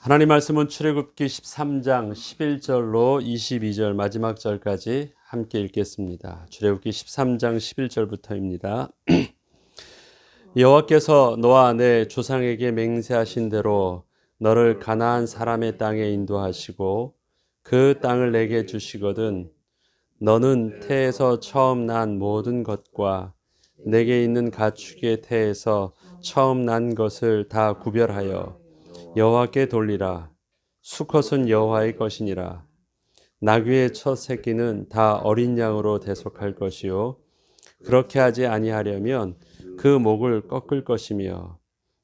하나님 말씀은 출애굽기 13장 11절로 22절 마지막 절까지 함께 읽겠습니다. 출애굽기 13장 11절부터입니다. 여호와께서 너와 내 조상에게 맹세하신 대로 너를 가나안 사람의 땅에 인도하시고 그 땅을 내게 주시거든 너는 태에서 처음 난 모든 것과 내게 있는 가축의 태에서 처음 난 것을 다 구별하여 여호와께 돌리라. 수컷은 여호와의 것이니라. 나귀의 첫 새끼는 다 어린 양으로 대속할 것이요 그렇게 하지 아니하려면 그 목을 꺾을 것이며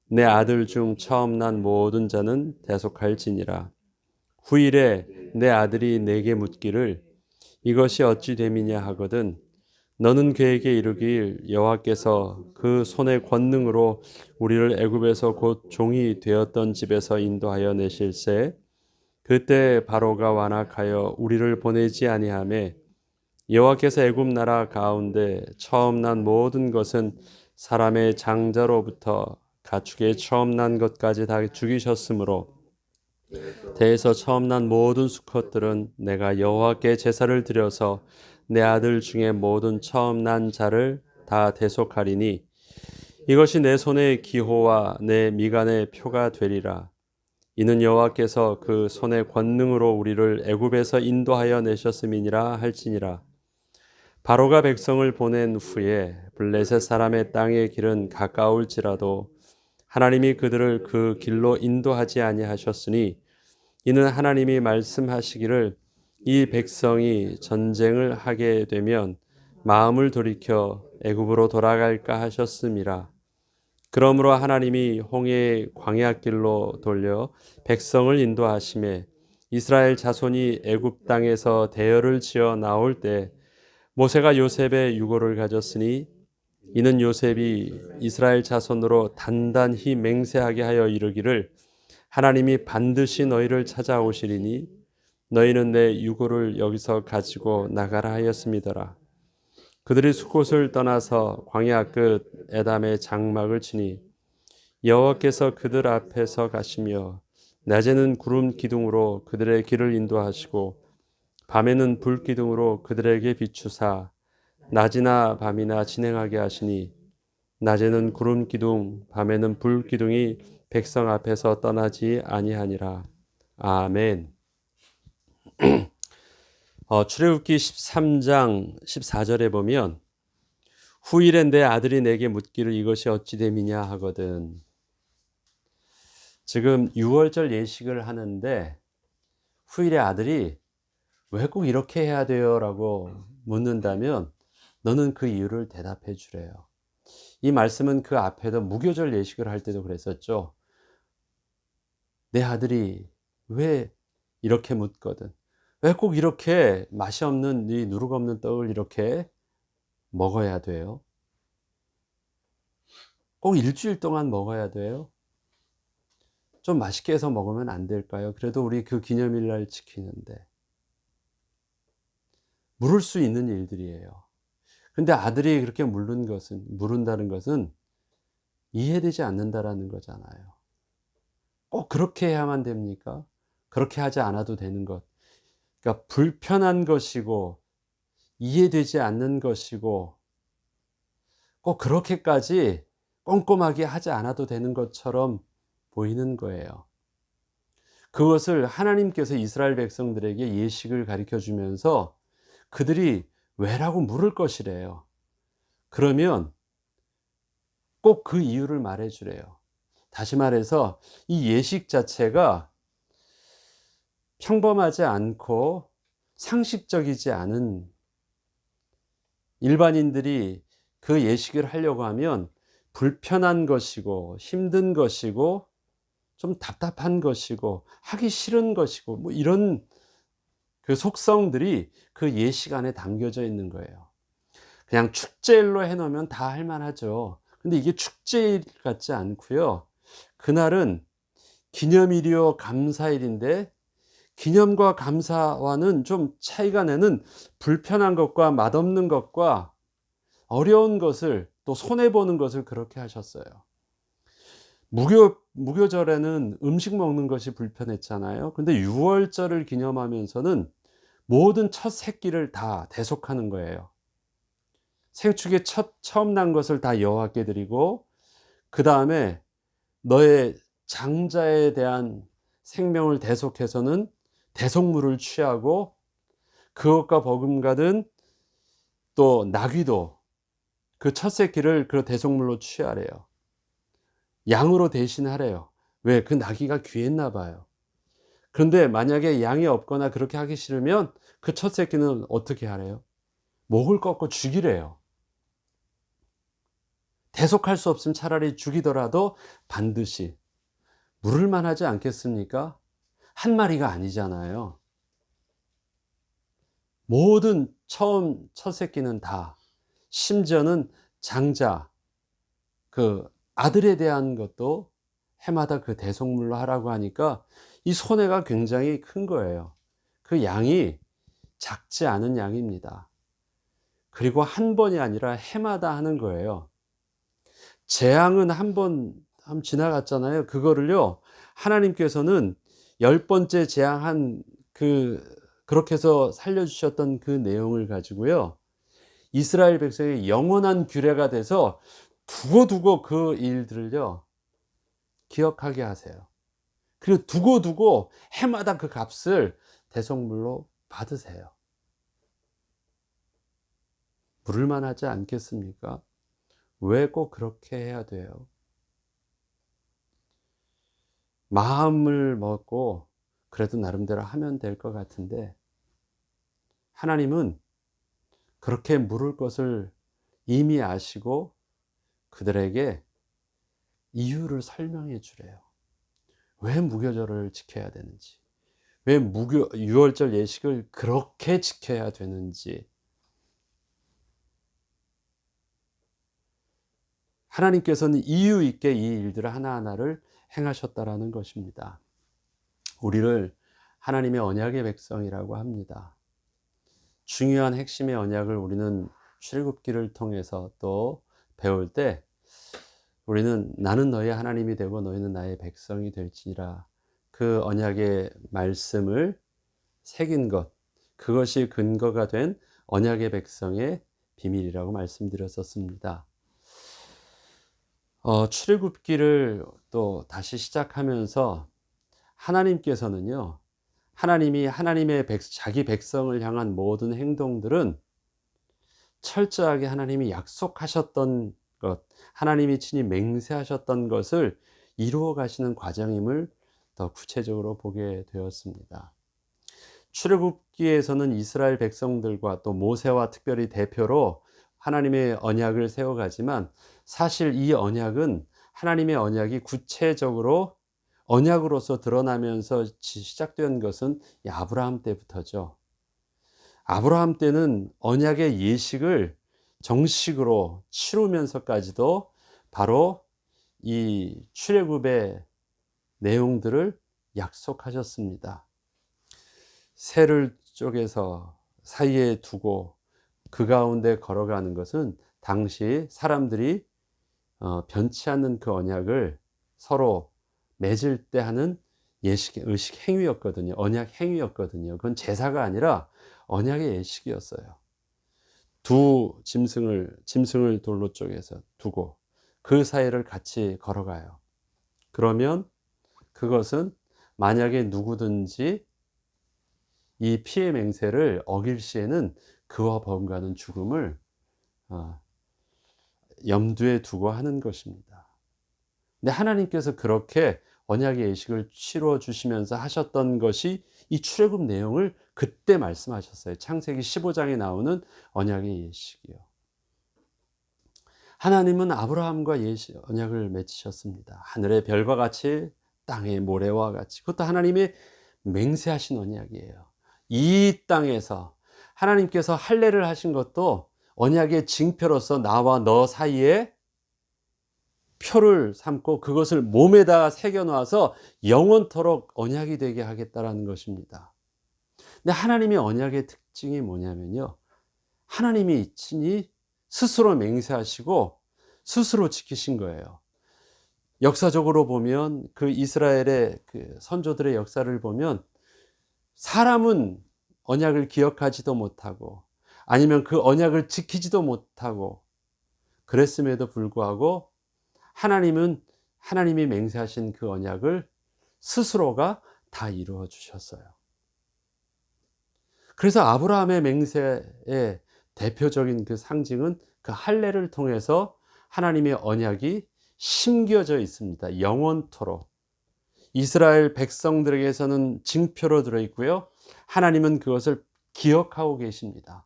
내 아들 중 처음 난 모든 자는 대속할지니라. 후일에 내 아들이 내게 묻기를 이것이 어찌 됨이냐 하거든 너는 그에게 이르길 여호와께서 그 손의 권능으로 우리를 애굽에서 곧 종이 되었던 집에서 인도하여 내실세 그때 바로가 완악하여 우리를 보내지 아니하매 여호와께서 애굽 나라 가운데 처음 난 모든 것은 사람의 장자로부터 가축의 처음 난 것까지 다 죽이셨으므로 대에서 처음 난 모든 수컷들은 내가 여호와께 제사를 드려서 내 아들 중에 모든 처음 난 자를 다 대속하리니 이것이 내 손의 기호와 내 미간의 표가 되리라. 이는 여호와께서 그 손의 권능으로 우리를 애굽에서 인도하여 내셨음이니라 할지니라. 바로가 백성을 보낸 후에 블레셋 사람의 땅의 길은 가까울지라도 하나님이 그들을 그 길로 인도하지 아니하셨으니 이는 하나님이 말씀하시기를 이 백성이 전쟁을 하게 되면 마음을 돌이켜 애굽으로 돌아갈까 하셨음이라. 그러므로 하나님이 홍해의 광야길로 돌려 백성을 인도하심에 이스라엘 자손이 애굽 땅에서 대열을 지어 나올 때 모세가 요셉의 유고를 가졌으니 이는 요셉이 이스라엘 자손으로 단단히 맹세하게 하여 이르기를 하나님이 반드시 너희를 찾아오시리니 너희는 내 유고를 여기서 가지고 나가라 하였음이더라. 그들이 숫곳을 떠나서 광야 끝 에담의 장막을 치니 여호와께서 그들 앞에서 가시며 낮에는 구름 기둥으로 그들의 길을 인도하시고 밤에는 불 기둥으로 그들에게 비추사 낮이나 밤이나 진행하게 하시니 낮에는 구름 기둥 밤에는 불 기둥이 백성 앞에서 떠나지 아니하니라. 아멘. 출애굽기 13장 14절에 보면 후일에 내 아들이 내게 묻기를 이것이 어찌 됨이냐 하거든. 지금 유월절 예식을 하는데 후일에 아들이 왜 꼭 이렇게 해야 돼요? 라고 묻는다면 너는 그 이유를 대답해 주래요. 이 말씀은 그 앞에도 무교절 예식을 할 때도 그랬었죠. 내 아들이 왜 이렇게 묻거든? 왜 꼭 이렇게 맛이 없는 이 누룩 없는 떡을 이렇게 먹어야 돼요? 꼭 일주일 동안 먹어야 돼요? 좀 맛있게 해서 먹으면 안 될까요? 그래도 우리 그 기념일날 지키는데. 물을 수 있는 일들이에요. 근데 아들이 그렇게 물은다는 것은 이해되지 않는다라는 거잖아요. 꼭 그렇게 해야만 됩니까? 그렇게 하지 않아도 되는 것. 그러니까 불편한 것이고 이해되지 않는 것이고 꼭 그렇게까지 꼼꼼하게 하지 않아도 되는 것처럼 보이는 거예요. 그것을 하나님께서 이스라엘 백성들에게 예식을 가르쳐 주면서 그들이 왜라고 물을 것이래요. 그러면 꼭 그 이유를 말해 주래요. 다시 말해서 이 예식 자체가 평범하지 않고 상식적이지 않은 일반인들이 그 예식을 하려고 하면 불편한 것이고 힘든 것이고 좀 답답한 것이고 하기 싫은 것이고 뭐 이런 그 속성들이 그 예식 안에 담겨져 있는 거예요. 그냥 축제일로 해 놓으면 다 할 만하죠. 근데 이게 축제일 같지 않고요. 그날은 기념일이요 감사일인데 기념과 감사와는 좀 차이가 나는 불편한 것과 맛없는 것과 어려운 것을 또 손해 보는 것을 그렇게 하셨어요. 무교절에는 음식 먹는 것이 불편했잖아요. 근데 유월절을 기념하면서는 모든 첫 새끼를 다 대속하는 거예요. 생축에 처음 난 것을 다 여호와께 드리고, 그다음에 너의 장자에 대한 생명을 대속해서는 대속물을 취하고, 그것과 버금가든 또 나귀도 그 첫 새끼를 그 대속물로 취하래요. 양으로 대신하래요. 왜? 그 나귀가 귀했나 봐요. 그런데 만약에 양이 없거나 그렇게 하기 싫으면 그 첫 새끼는 어떻게 하래요? 목을 꺾고 죽이래요. 대속할 수 없으면 차라리 죽이더라도 반드시 물을 만하지 않겠습니까? 한 마리가 아니잖아요. 모든 첫 새끼는 다, 심지어는 장자, 그 아들에 대한 것도 해마다 그 대속물로 하라고 하니까 이 손해가 굉장히 큰 거예요. 그 양이 작지 않은 양입니다. 그리고 한 번이 아니라 해마다 하는 거예요. 재앙은 한 번 지나갔잖아요. 그거를요, 하나님께서는 열 번째 재앙한 그렇게 해서 살려주셨던 그 내용을 가지고요, 이스라엘 백성의 영원한 규례가 돼서 두고두고 그 일들을요 기억하게 하세요. 그리고 두고두고 해마다 그 값을 대속물로 받으세요. 물을 만하지 않겠습니까? 왜 꼭 그렇게 해야 돼요? 마음을 먹고 그래도 나름대로 하면 될 것 같은데, 하나님은 그렇게 물을 것을 이미 아시고 그들에게 이유를 설명해 주래요. 왜 무교절을 지켜야 되는지, 왜 유월절 예식을 그렇게 지켜야 되는지. 하나님께서는 이유 있게 이 일들을 하나하나를 행하셨다라는 것입니다. 우리를 하나님의 언약의 백성이라고 합니다. 중요한 핵심의 언약을 우리는 출애굽기를 통해서 또 배울 때, 우리는 나는 너의 하나님이 되고 너희는 나의 백성이 될지니라, 그 언약의 말씀을 새긴 것, 그것이 근거가 된 언약의 백성의 비밀이라고 말씀드렸었습니다. 출애굽기를 또 다시 시작하면서 하나님께서는요, 하나님이 자기 백성을 향한 모든 행동들은 철저하게 하나님이 약속하셨던 것, 하나님이 친히 맹세하셨던 것을 이루어 가시는 과정임을 더 구체적으로 보게 되었습니다. 출애굽기에서는 이스라엘 백성들과 또 모세와 특별히 대표로 하나님의 언약을 세워가지만, 사실 이 언약은, 하나님의 언약이 구체적으로 언약으로서 드러나면서 시작된 것은 이 아브라함 때부터죠. 아브라함 때는 언약의 예식을 정식으로 치르면서까지도 바로 이 출애굽의 내용들을 약속하셨습니다. 새를 쪼개서 사이에 두고 그 가운데 걸어가는 것은 당시 사람들이 변치 않는 그 언약을 서로 맺을 때 하는 의식 행위였거든요. 언약 행위였거든요. 그건 제사가 아니라 언약의 예식이었어요. 두 짐승을 돌로 쪼개서 두고 그 사이를 같이 걸어가요. 그러면 그것은 만약에 누구든지 이 피의 맹세를 어길 시에는 그와 버금가는 죽음을 염두에 두고 하는 것입니다. 근데 하나님께서 그렇게 언약의 예식을 치러 주시면서 하셨던 것이 이 출애굽 내용을 그때 말씀하셨어요. 창세기 15장에 나오는 언약의 예식이요. 하나님은 아브라함과 언약을 맺으셨습니다. 하늘의 별과 같이 땅의 모래와 같이. 그것도 하나님의 맹세하신 언약이에요. 이 땅에서 하나님께서 할례를 하신 것도 언약의 징표로서 나와 너 사이에 표를 삼고 그것을 몸에다 새겨 놓아서 영원토록 언약이 되게 하겠다라는 것입니다. 근데 하나님의 언약의 특징이 뭐냐면요, 하나님이 친히 스스로 맹세하시고 스스로 지키신 거예요. 역사적으로 보면 그 이스라엘의 그 선조들의 역사를 보면 사람은 언약을 기억하지도 못하고 아니면 그 언약을 지키지도 못하고 그랬음에도 불구하고 하나님이 맹세하신 그 언약을 스스로가 다 이루어 주셨어요. 그래서 아브라함의 맹세의 대표적인 그 상징은 그 할례를 통해서 하나님의 언약이 심겨져 있습니다. 영원토록. 이스라엘 백성들에게서는 징표로 들어 있고요. 하나님은 그것을 기억하고 계십니다.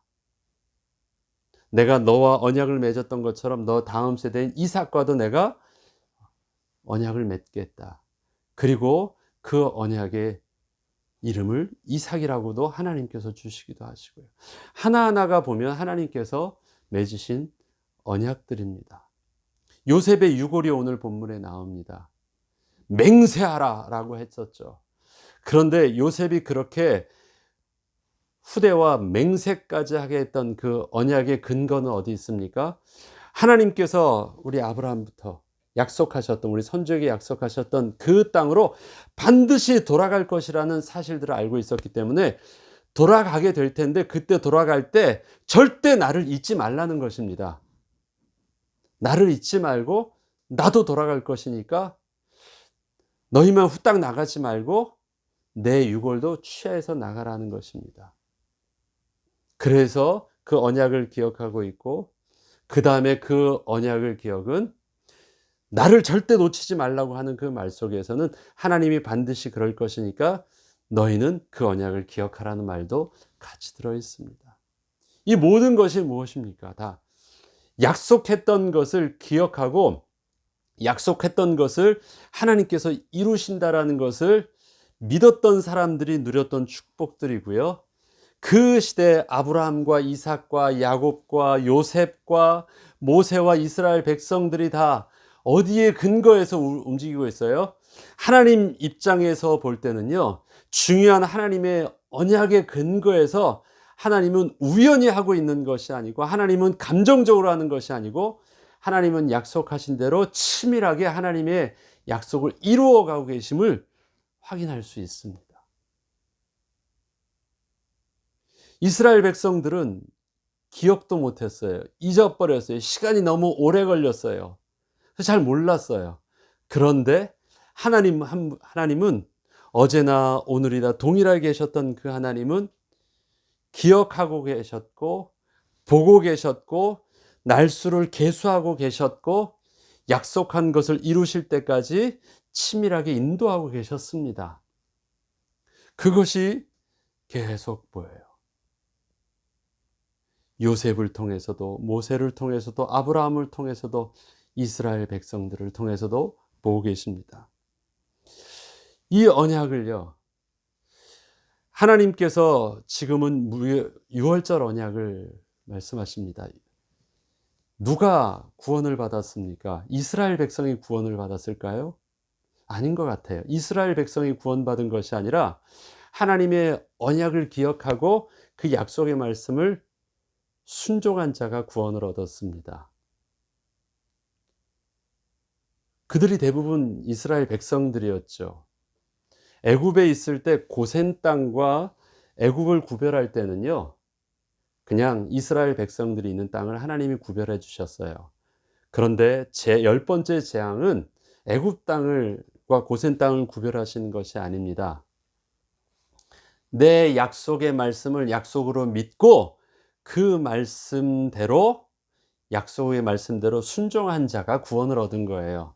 내가 너와 언약을 맺었던 것처럼 너 다음 세대인 이삭과도 내가 언약을 맺겠다. 그리고 그 언약의 이름을 이삭이라고도 하나님께서 주시기도 하시고요. 하나하나가 보면 하나님께서 맺으신 언약들입니다. 요셉의 유골이 오늘 본문에 나옵니다. 맹세하라 라고 했었죠. 그런데 요셉이 그렇게 후대와 맹세까지 하게 했던 그 언약의 근거는 어디 있습니까? 하나님께서 우리 아브라함부터 약속하셨던, 우리 선조에게 약속하셨던 그 땅으로 반드시 돌아갈 것이라는 사실들을 알고 있었기 때문에 돌아가게 될 텐데, 그때 돌아갈 때 절대 나를 잊지 말라는 것입니다. 나를 잊지 말고 나도 돌아갈 것이니까 너희만 후딱 나가지 말고 내 유골도 취하해서 나가라는 것입니다. 그래서 그 언약을 기억하고 있고, 그 다음에 그 언약을 기억은 나를 절대 놓치지 말라고 하는 그 말 속에서는 하나님이 반드시 그럴 것이니까 너희는 그 언약을 기억하라는 말도 같이 들어 있습니다. 이 모든 것이 무엇입니까? 다 약속했던 것을 기억하고 약속했던 것을 하나님께서 이루신다라는 것을 믿었던 사람들이 누렸던 축복들이고요. 그 시대 아브라함과 이삭과 야곱과 요셉과 모세와 이스라엘 백성들이 다 어디에 근거해서 움직이고 있어요? 하나님 입장에서 볼 때는요, 중요한 하나님의 언약의 근거에서 하나님은 우연히 하고 있는 것이 아니고, 하나님은 감정적으로 하는 것이 아니고, 하나님은 약속하신 대로 치밀하게 하나님의 약속을 이루어가고 계심을 확인할 수 있습니다. 이스라엘 백성들은 기억도 못했어요. 잊어버렸어요. 시간이 너무 오래 걸렸어요. 잘 몰랐어요. 그런데 하나님은 어제나 오늘이나 동일하게 계셨던 그 하나님은 기억하고 계셨고, 보고 계셨고, 날수를 계수하고 계셨고, 약속한 것을 이루실 때까지 치밀하게 인도하고 계셨습니다. 그것이 계속 보여요. 요셉을 통해서도, 모세를 통해서도, 아브라함을 통해서도, 이스라엘 백성들을 통해서도 보고 계십니다. 이 언약을요, 하나님께서 지금은 유월절 언약을 말씀하십니다. 누가 구원을 받았습니까? 이스라엘 백성이 구원을 받았을까요? 아닌 것 같아요. 이스라엘 백성이 구원받은 것이 아니라 하나님의 언약을 기억하고 그 약속의 말씀을 순종한 자가 구원을 얻었습니다. 그들이 대부분 이스라엘 백성들이었죠. 애굽에 있을 때 고센 땅과 애굽을 구별할 때는요, 그냥 이스라엘 백성들이 있는 땅을 하나님이 구별해 주셨어요. 그런데 열 번째 재앙은 애굽 땅과 고센 땅을 구별하신 것이 아닙니다. 내 약속의 말씀을 약속으로 믿고 그 말씀대로, 약속의 말씀대로 순종한 자가 구원을 얻은 거예요.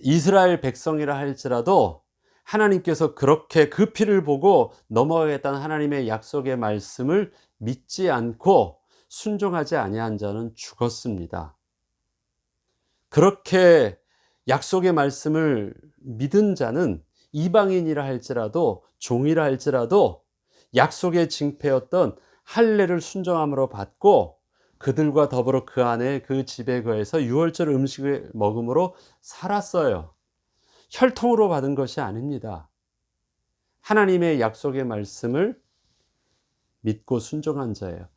이스라엘 백성이라 할지라도 하나님께서 그렇게 그 피를 보고 넘어가겠다는 하나님의 약속의 말씀을 믿지 않고 순종하지 아니한 자는 죽었습니다. 그렇게 약속의 말씀을 믿은 자는 이방인이라 할지라도, 종이라 할지라도 약속의 징표였던 할례를 순종함으로 받고 그들과 더불어 그 안에 그 집에 거해서 유월절 음식을 먹음으로 살았어요. 혈통으로 받은 것이 아닙니다. 하나님의 약속의 말씀을 믿고 순종한 자예요.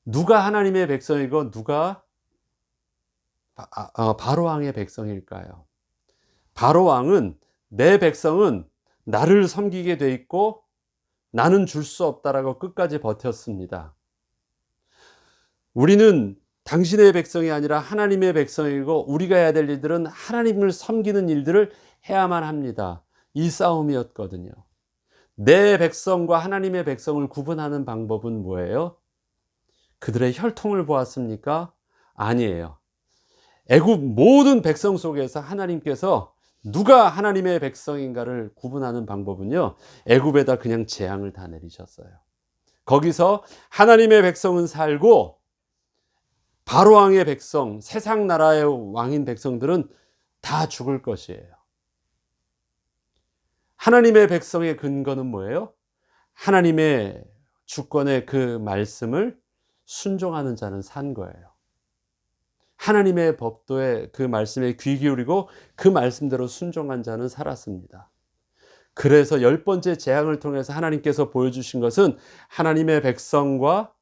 누가 하나님의 백성이고 누가 바로왕의 백성일까요? 바로 왕은 내 백성은 나를 섬기게 돼 있고 나는 줄 수 없다라고 끝까지 버텼습니다. 우리는 당신의 백성이 아니라 하나님의 백성이고 우리가 해야 될 일들은 하나님을 섬기는 일들을 해야만 합니다. 이 싸움이었거든요. 내 백성과 하나님의 백성을 구분하는 방법은 뭐예요? 그들의 혈통을 보았습니까? 아니에요. 애굽 모든 백성 속에서 하나님께서 누가 하나님의 백성인가를 구분하는 방법은요, 애굽에다 그냥 재앙을 다 내리셨어요. 거기서 하나님의 백성은 살고 바로 왕의 백성, 세상 나라의 왕인 백성들은 다 죽을 것이에요. 하나님의 백성의 근거는 뭐예요? 하나님의 주권의 그 말씀을 순종하는 자는 산 거예요. 하나님의 법도에 그 말씀에 귀 기울이고 그 말씀대로 순종한 자는 살았습니다. 그래서 10번째 재앙을 통해서 하나님께서 보여주신 것은 하나님의 백성과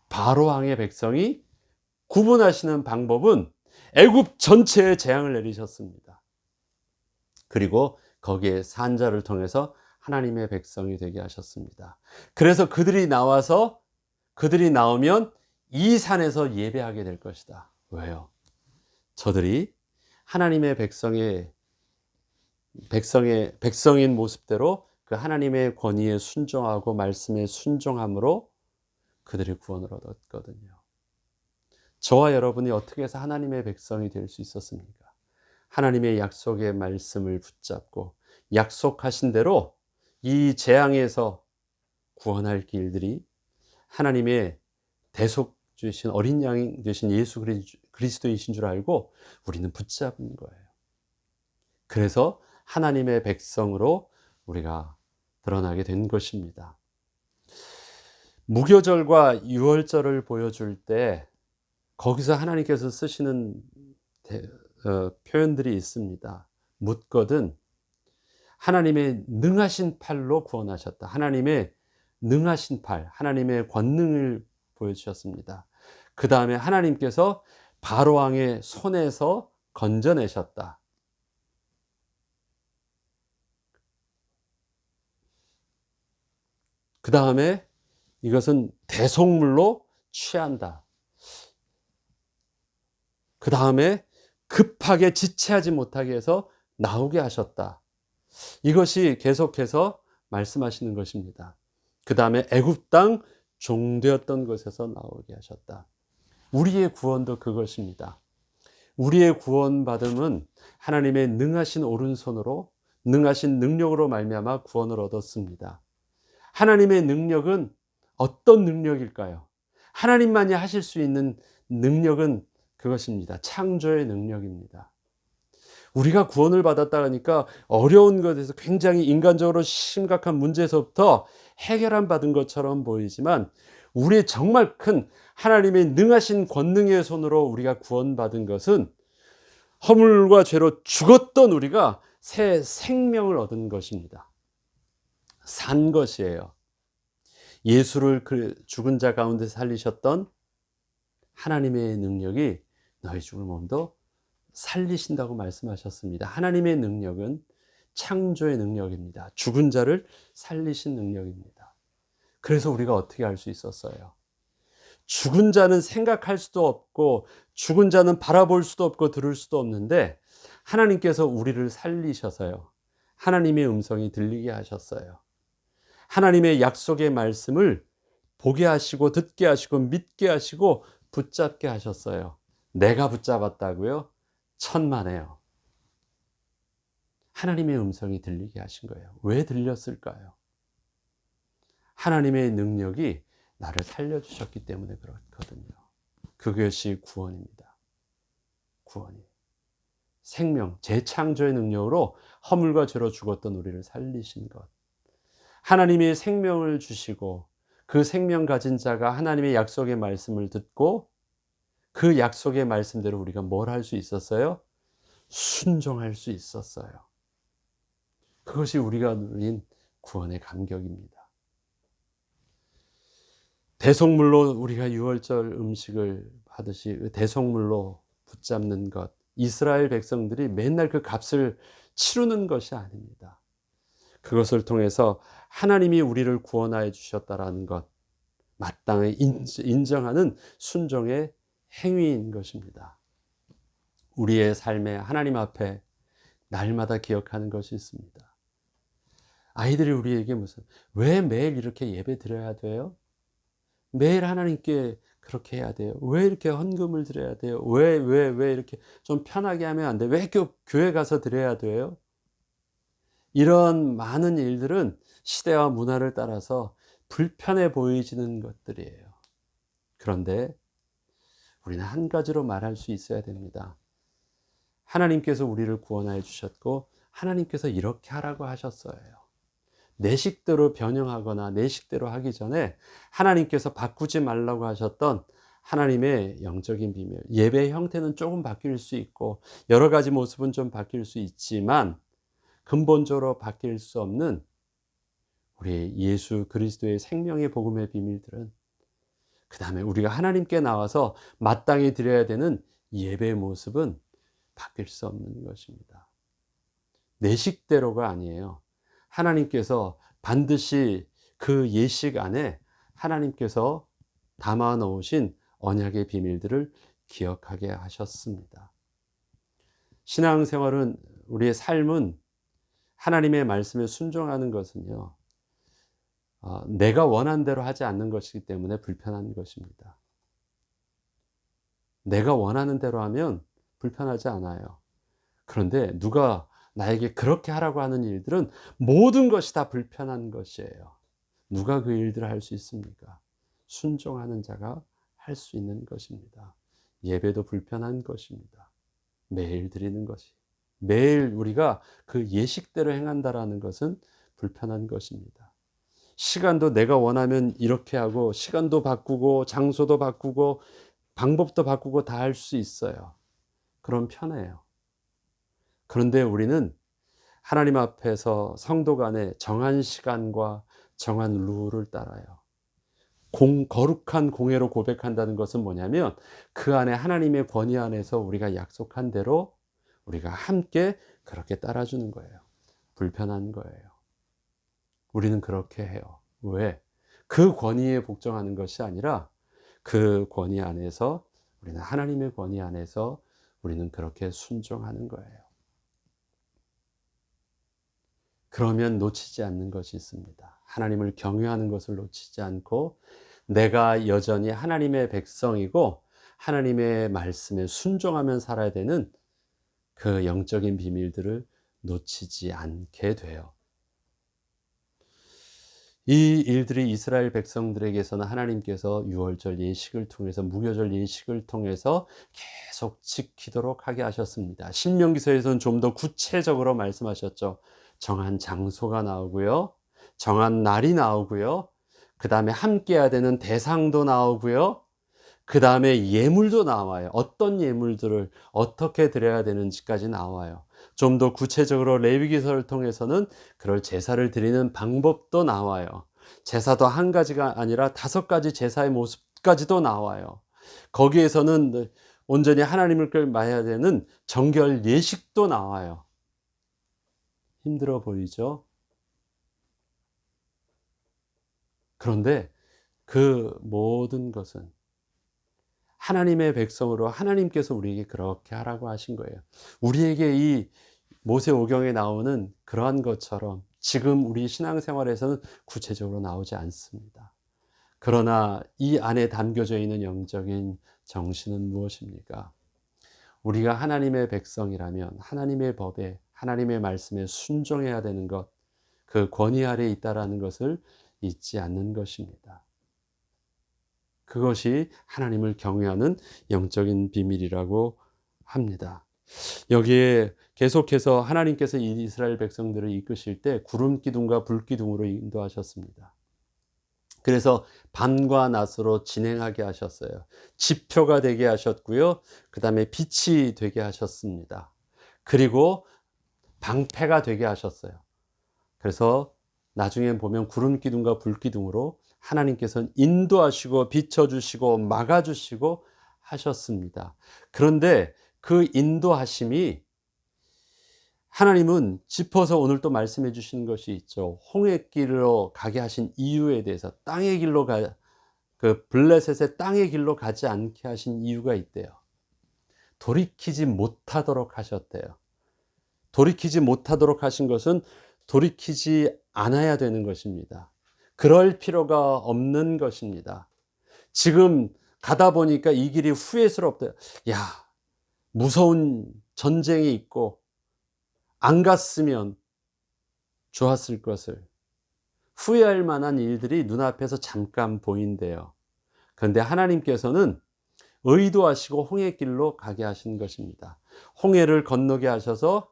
바로 왕의 백성이 구분하시는 방법은 애굽 전체에 재앙을 내리셨습니다. 그리고 거기에 산 자를 통해서 하나님의 백성이 되게 하셨습니다. 그래서 그들이 나오면 이 산에서 예배하게 될 것이다. 왜요? 저들이 하나님의 백성인 모습대로 그 하나님의 권위에 순종하고 말씀에 순종함으로 그들이 구원을 얻었거든요. 저와 여러분이 어떻게 해서 하나님의 백성이 될 수 있었습니까? 하나님의 약속의 말씀을 붙잡고 약속하신 대로 이 재앙에서 구원할 길들이 하나님의 대속 주신 어린 양이 되신 예수 그리스도이신 줄 알고 우리는 붙잡은 거예요. 그래서 하나님의 백성으로 우리가 드러나게 된 것입니다. 무교절과 유월절을 보여줄 때 거기서 하나님께서 쓰시는 표현들이 있습니다. 묻거든 하나님의 능하신 팔로 구원하셨다. 하나님의 능하신 팔, 하나님의 권능을 보여주셨습니다. 그 다음에 하나님께서 바로왕의 손에서 건져내셨다. 그 다음에 이것은 대속물로 취한다. 그 다음에 급하게 지체하지 못하게 해서 나오게 하셨다. 이것이 계속해서 말씀하시는 것입니다. 그 다음에 애굽 땅 종되었던 곳에서 나오게 하셨다. 우리의 구원도 그것입니다. 우리의 구원받음은 하나님의 능하신 오른손으로 능하신 능력으로 말미암아 구원을 얻었습니다. 하나님의 능력은 어떤 능력일까요? 하나님만이 하실 수 있는 능력은 그것입니다. 창조의 능력입니다. 우리가 구원을 받았다 하니까 어려운 것에서 굉장히 인간적으로 심각한 문제에서부터 해결함 받은 것처럼 보이지만 우리의 정말 큰 하나님의 능하신 권능의 손으로 우리가 구원받은 것은 허물과 죄로 죽었던 우리가 새 생명을 얻은 것입니다. 산 것이에요. 예수를 그 죽은 자 가운데 살리셨던 하나님의 능력이 너희 죽을 몸도 살리신다고 말씀하셨습니다. 하나님의 능력은 창조의 능력입니다. 죽은 자를 살리신 능력입니다. 그래서 우리가 어떻게 할 수 있었어요? 죽은 자는 생각할 수도 없고 죽은 자는 바라볼 수도 없고 들을 수도 없는데 하나님께서 우리를 살리셔서요. 하나님의 음성이 들리게 하셨어요. 하나님의 약속의 말씀을 보게 하시고 듣게 하시고 믿게 하시고 붙잡게 하셨어요. 내가 붙잡았다고요? 천만에요. 하나님의 음성이 들리게 하신 거예요. 왜 들렸을까요? 하나님의 능력이 나를 살려주셨기 때문에 그렇거든요. 그것이 구원입니다. 구원이. 생명, 재창조의 능력으로 허물과 죄로 죽었던 우리를 살리신 것. 하나님이 생명을 주시고 그 생명 가진 자가 하나님의 약속의 말씀을 듣고 그 약속의 말씀대로 우리가 뭘 할 수 있었어요? 순종할 수 있었어요. 그것이 우리가 누린 구원의 감격입니다. 대속물로 우리가 유월절 음식을 하듯이 대속물로 붙잡는 것, 이스라엘 백성들이 맨날 그 값을 치르는 것이 아닙니다. 그것을 통해서 하나님이 우리를 구원하여 주셨다라는 것, 마땅히 인정하는 순종의 행위인 것입니다. 우리의 삶에 하나님 앞에 날마다 기억하는 것이 있습니다. 아이들이 우리에게 왜 매일 이렇게 예배 드려야 돼요? 매일 하나님께 그렇게 해야 돼요? 왜 이렇게 헌금을 드려야 돼요? 왜 이렇게 좀 편하게 하면 안 돼요? 왜 교회 가서 드려야 돼요? 이런 많은 일들은 시대와 문화를 따라서 불편해 보이지는 것들이에요. 그런데 우리는 한 가지로 말할 수 있어야 됩니다. 하나님께서 우리를 구원하여 주셨고 하나님께서 이렇게 하라고 하셨어요. 내 식대로 변형하거나 내 식대로 하기 전에 하나님께서 바꾸지 말라고 하셨던 하나님의 영적인 비밀, 예배의 형태는 조금 바뀔 수 있고 여러 가지 모습은 좀 바뀔 수 있지만 근본적으로 바뀔 수 없는 우리 예수 그리스도의 생명의 복음의 비밀들은, 그 다음에 우리가 하나님께 나와서 마땅히 드려야 되는 예배의 모습은 바뀔 수 없는 것입니다. 내 식대로가 아니에요. 하나님께서 반드시 그 예식 안에 하나님께서 담아 놓으신 언약의 비밀들을 기억하게 하셨습니다. 신앙생활은, 우리의 삶은 하나님의 말씀에 순종하는 것은요, 내가 원한 대로 하지 않는 것이기 때문에 불편한 것입니다. 내가 원하는 대로 하면 불편하지 않아요. 그런데 누가 나에게 그렇게 하라고 하는 일들은 모든 것이 다 불편한 것이에요. 누가 그 일들을 할 수 있습니까? 순종하는 자가 할 수 있는 것입니다. 예배도 불편한 것입니다. 매일 드리는 것이, 매일 우리가 그 예식대로 행한다라는 것은 불편한 것입니다. 시간도 내가 원하면 이렇게 하고, 시간도 바꾸고, 장소도 바꾸고, 방법도 바꾸고 다 할 수 있어요. 그럼 편해요. 그런데 우리는 하나님 앞에서 성도 간에 정한 시간과 정한 룰을 따라요. 거룩한 공예로 고백한다는 것은 뭐냐면, 그 안에 하나님의 권위 안에서 우리가 약속한 대로 우리가 함께 그렇게 따라주는 거예요. 불편한 거예요. 우리는 그렇게 해요. 왜? 그 권위에 복종하는 것이 아니라 그 권위 안에서, 우리는 하나님의 권위 안에서 우리는 그렇게 순종하는 거예요. 그러면 놓치지 않는 것이 있습니다. 하나님을 경외하는 것을 놓치지 않고, 내가 여전히 하나님의 백성이고 하나님의 말씀에 순종하며 살아야 되는 그 영적인 비밀들을 놓치지 않게 돼요. 이 일들이 이스라엘 백성들에게서는 하나님께서 유월절 예식을 통해서, 무교절 예식을 통해서 계속 지키도록 하게 하셨습니다. 신명기서에서는 좀 더 구체적으로 말씀하셨죠. 정한 장소가 나오고요, 정한 날이 나오고요, 그 다음에 함께 해야 되는 대상도 나오고요, 그 다음에 예물도 나와요. 어떤 예물들을 어떻게 드려야 되는지까지 나와요. 좀 더 구체적으로 레위기서를 통해서는 그럴 제사를 드리는 방법도 나와요. 제사도 한 가지가 아니라 5가지 제사의 모습까지도 나와요. 거기에서는 온전히 하나님을 닮아야 되는 정결 예식도 나와요. 힘들어 보이죠? 그런데 그 모든 것은 하나님의 백성으로 하나님께서 우리에게 그렇게 하라고 하신 거예요. 우리에게 이 모세오경에 나오는 그러한 것처럼 지금 우리 신앙생활에서는 구체적으로 나오지 않습니다. 그러나 이 안에 담겨져 있는 영적인 정신은 무엇입니까? 우리가 하나님의 백성이라면 하나님의 법에, 하나님의 말씀에 순종해야 되는 것, 그 권위 아래에 있다라는 것을 잊지 않는 것입니다. 그것이 하나님을 경외하는 영적인 비밀이라고 합니다. 여기에 계속해서 하나님께서 이스라엘 백성들을 이끄실 때 구름 기둥과 불 기둥으로 인도하셨습니다. 그래서 밤과 낮으로 진행하게 하셨어요. 지표가 되게 하셨고요, 그 다음에 빛이 되게 하셨습니다. 그리고 방패가 되게 하셨어요. 그래서 나중에 보면 구름 기둥과 불 기둥으로 하나님께서는 인도하시고 비춰주시고 막아주시고 하셨습니다. 그런데 그 인도하심이 하나님은 짚어서 오늘 또 말씀해 주시는 것이 있죠. 홍해길로 가게 하신 이유에 대해서 땅의 길로 그 블레셋의 땅의 길로 가지 않게 하신 이유가 있대요. 돌이키지 못하도록 하셨대요. 돌이키지 못하도록 하신 것은 돌이키지 않아야 되는 것입니다. 그럴 필요가 없는 것입니다. 지금 가다 보니까 이 길이 후회스럽대요. 야, 무서운 전쟁이 있고 안 갔으면 좋았을 것을, 후회할 만한 일들이 눈앞에서 잠깐 보인대요. 그런데 하나님께서는 의도하시고 홍해길로 가게 하신 것입니다. 홍해를 건너게 하셔서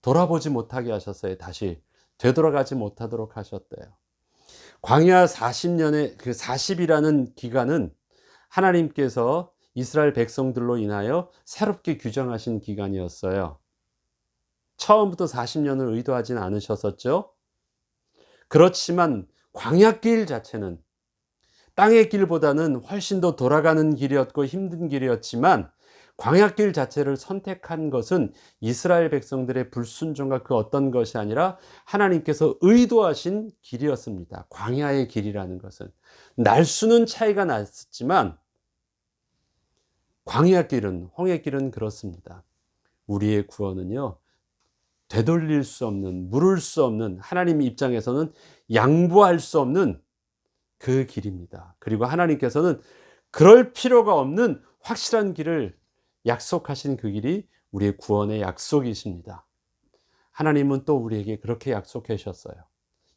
돌아보지 못하게 하셨어요. 다시 되돌아가지 못하도록 하셨대요. 광야 40년의 그 40이라는 기간은 하나님께서 이스라엘 백성들로 인하여 새롭게 규정하신 기간이었어요. 처음부터 40년을 의도하진 않으셨었죠. 그렇지만 광야길 자체는 땅의 길보다는 훨씬 더 돌아가는 길이었고 힘든 길이었지만, 광야길 자체를 선택한 것은 이스라엘 백성들의 불순종과 그 어떤 것이 아니라 하나님께서 의도하신 길이었습니다. 광야의 길이라는 것은 날수는 차이가 났지만 광야길은, 홍해길은 그렇습니다. 우리의 구원은요, 되돌릴 수 없는, 물을 수 없는, 하나님 입장에서는 양보할 수 없는 그 길입니다. 그리고 하나님께서는 그럴 필요가 없는 확실한 길을 약속하신 그 길이 우리의 구원의 약속이십니다. 하나님은 또 우리에게 그렇게 약속해 주셨어요.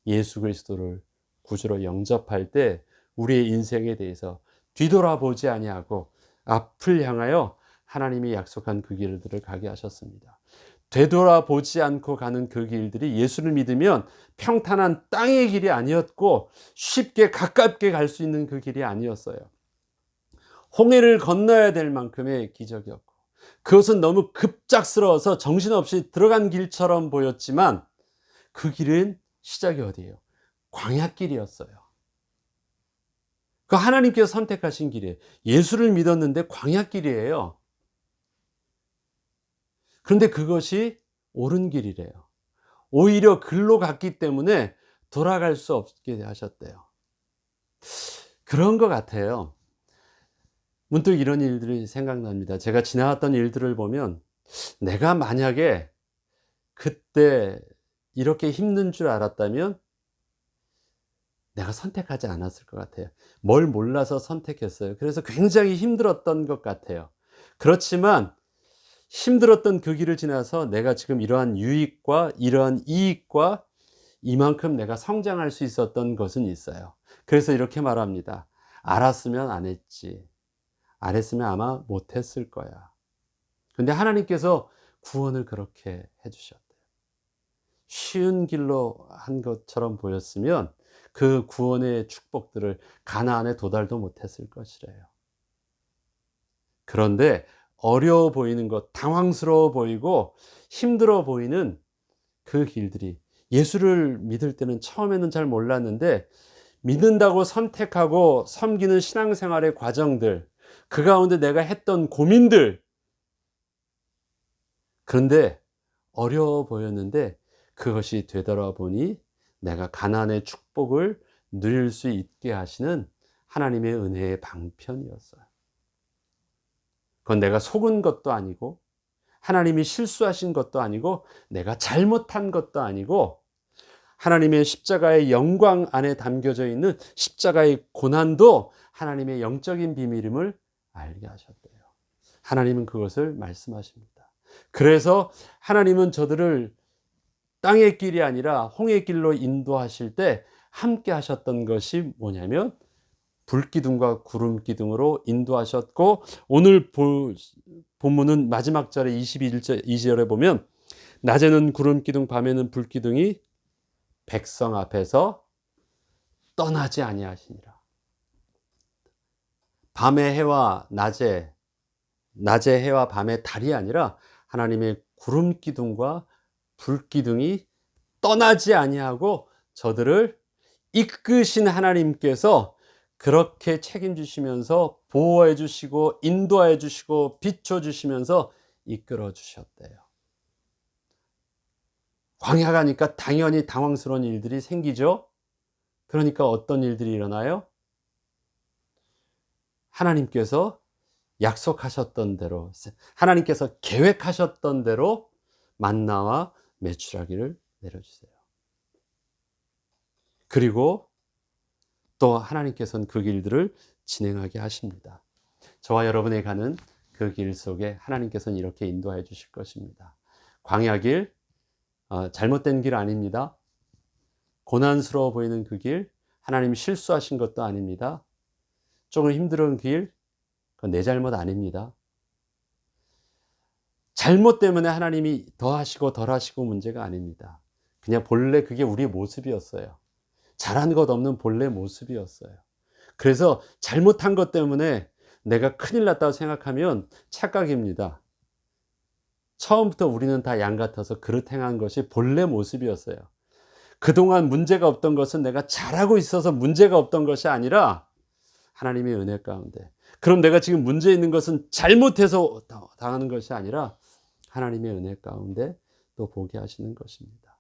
예수 그리스도를 구주로 영접할 때 우리의 인생에 대해서 뒤돌아보지 아니하고 앞을 향하여 하나님이 약속한 그 길들을 가게 하셨습니다. 되돌아보지 않고 가는 그 길들이 예수를 믿으면 평탄한 땅의 길이 아니었고 쉽게 가깝게 갈 수 있는 그 길이 아니었어요. 홍해를 건너야 될 만큼의 기적이었고, 그것은 너무 급작스러워서 정신없이 들어간 길처럼 보였지만 그 길은 시작이 어디예요? 광야길이었어요. 그 하나님께서 선택하신 길이에요. 예수를 믿었는데 광야길이에요. 그런데 그것이 옳은 길이래요. 오히려 글로 갔기 때문에 돌아갈 수 없게 하셨대요. 그런 것 같아요. 문득 이런 일들이 생각납니다. 제가 지나왔던 일들을 보면 내가 만약에 그때 이렇게 힘든 줄 알았다면 내가 선택하지 않았을 것 같아요. 뭘 몰라서 선택했어요. 그래서 굉장히 힘들었던 것 같아요. 그렇지만 힘들었던 그 길을 지나서 내가 지금 이러한 유익과 이러한 이익과 이만큼 내가 성장할 수 있었던 것은 있어요. 그래서 이렇게 말합니다. 알았으면 안 했지. 안 했으면 아마 못 했을 거야. 근데 하나님께서 구원을 그렇게 해주셨대요. 쉬운 길로 한 것처럼 보였으면 그 구원의 축복들을 가나안에 도달도 못했을 것이래요. 그런데 어려워 보이는 것, 당황스러워 보이고 힘들어 보이는 그 길들이, 예수를 믿을 때는 처음에는 잘 몰랐는데 믿는다고 선택하고 섬기는 신앙생활의 과정들, 그 가운데 내가 했던 고민들, 그런데 어려워 보였는데 그것이 되돌아보니 내가 가나안의 축복을 누릴 수 있게 하시는 하나님의 은혜의 방편이었어요. 그건 내가 속은 것도 아니고 하나님이 실수하신 것도 아니고 내가 잘못한 것도 아니고 하나님의 십자가의 영광 안에 담겨져 있는 십자가의 고난도 하나님의 영적인 비밀임을 알게 하셨대요. 하나님은 그것을 말씀하십니다. 그래서 하나님은 저들을 땅의 길이 아니라 홍해 길로 인도하실 때 함께 하셨던 것이 뭐냐면 불기둥과 구름기둥으로 인도하셨고, 오늘 본문은 마지막 절에 22절에 보면 낮에는 구름기둥 밤에는 불기둥이 백성 앞에서 떠나지 아니하시니라. 밤의 해와 낮의 해와 밤의 달이 아니라 하나님의 구름기둥과 불기둥이 떠나지 아니하고 저들을 이끄신 하나님께서 그렇게 책임지시면서 보호해 주시고 인도해 주시고 비춰 주시면서 이끌어 주셨대요. 광야 가니까 당연히 당황스러운 일들이 생기죠. 그러니까 어떤 일들이 일어나요? 하나님께서 약속하셨던 대로, 하나님께서 계획하셨던 대로 만나와 메추라기를 내려주세요. 그리고 또 하나님께서는 그 길들을 진행하게 하십니다. 저와 여러분이 가는 그 길 속에 하나님께서는 이렇게 인도해 주실 것입니다. 광야 길, 잘못된 길 아닙니다. 고난스러워 보이는 그 길, 하나님이 실수하신 것도 아닙니다. 조금 힘든 길, 그건 내 잘못 아닙니다. 잘못 때문에 하나님이 더 하시고 덜 하시고 문제가 아닙니다. 그냥 본래 그게 우리의 모습이었어요. 잘한 것 없는 본래 모습이었어요. 그래서 잘못한 것 때문에 내가 큰일 났다고 생각하면 착각입니다. 처음부터 우리는 다 양 같아서 그릇 행한 것이 본래 모습이었어요. 그동안 문제가 없던 것은 내가 잘하고 있어서 문제가 없던 것이 아니라 하나님의 은혜 가운데. 그럼 내가 지금 문제 있는 것은 잘못해서 당하는 것이 아니라 하나님의 은혜 가운데 또 보게 하시는 것입니다.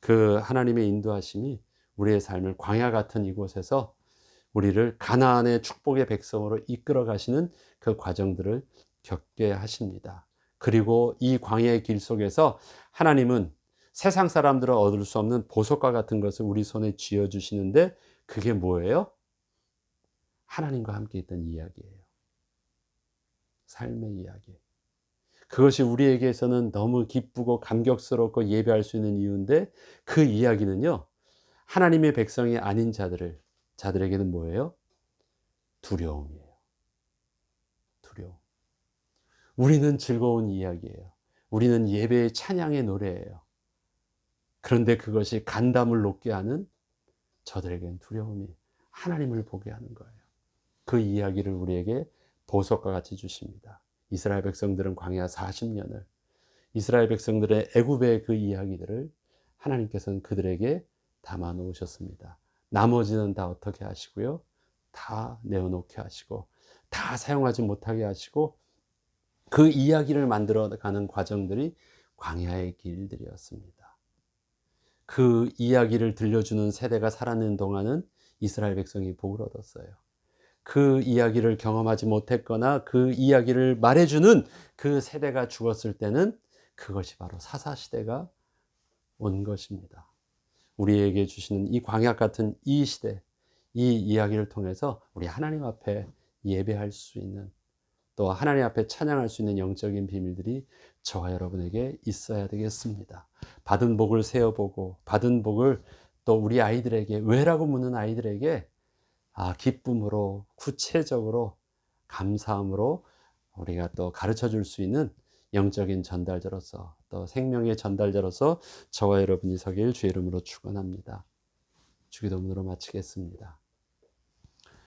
그 하나님의 인도하심이 우리의 삶을 광야 같은 이곳에서 우리를 가나안의 축복의 백성으로 이끌어 가시는 그 과정들을 겪게 하십니다. 그리고 이 광야의 길 속에서 하나님은 세상 사람들은 얻을 수 없는 보석과 같은 것을 우리 손에 쥐어 주시는데 그게 뭐예요? 하나님과 함께 있던 이야기예요. 삶의 이야기. 그것이 우리에게서는 너무 기쁘고 감격스럽고 예배할 수 있는 이유인데 그 이야기는요. 하나님의 백성이 아닌 자들에게는 뭐예요? 두려움이에요. 두려움. 우리는 즐거운 이야기예요. 우리는 예배의 찬양의 노래예요. 그런데 그것이 간담을 높게 하는 저들에게는 두려움이 하나님을 보게 하는 거예요. 그 이야기를 우리에게 보석과 같이 주십니다. 이스라엘 백성들은 광야 40년을 이스라엘 백성들의 애굽의 그 이야기들을 하나님께서는 그들에게 담아 놓으셨습니다. 나머지는 다 어떻게 하시고요? 다 내어놓게 하시고 다 사용하지 못하게 하시고 그 이야기를 만들어가는 과정들이 광야의 길들이었습니다. 그 이야기를 들려주는 세대가 살아있는 동안은 이스라엘 백성이 복을 얻었어요. 그 이야기를 경험하지 못했거나 그 이야기를 말해주는 그 세대가 죽었을 때는 그것이 바로 사사시대가 온 것입니다. 우리에게 주시는 이 광야 같은 이 시대, 이 이야기를 통해서 우리 하나님 앞에 예배할 수 있는 또 하나님 앞에 찬양할 수 있는 영적인 비밀들이 저와 여러분에게 있어야 되겠습니다. 받은 복을 세어보고 받은 복을 또 우리 아이들에게 왜라고 묻는 아이들에게 기쁨으로 구체적으로 감사함으로 우리가 또 가르쳐 줄 수 있는 영적인 전달자로서 또 생명의 전달자로서 저와 여러분이 서길 주의 이름으로 축원합니다. 주기도문으로 마치겠습니다.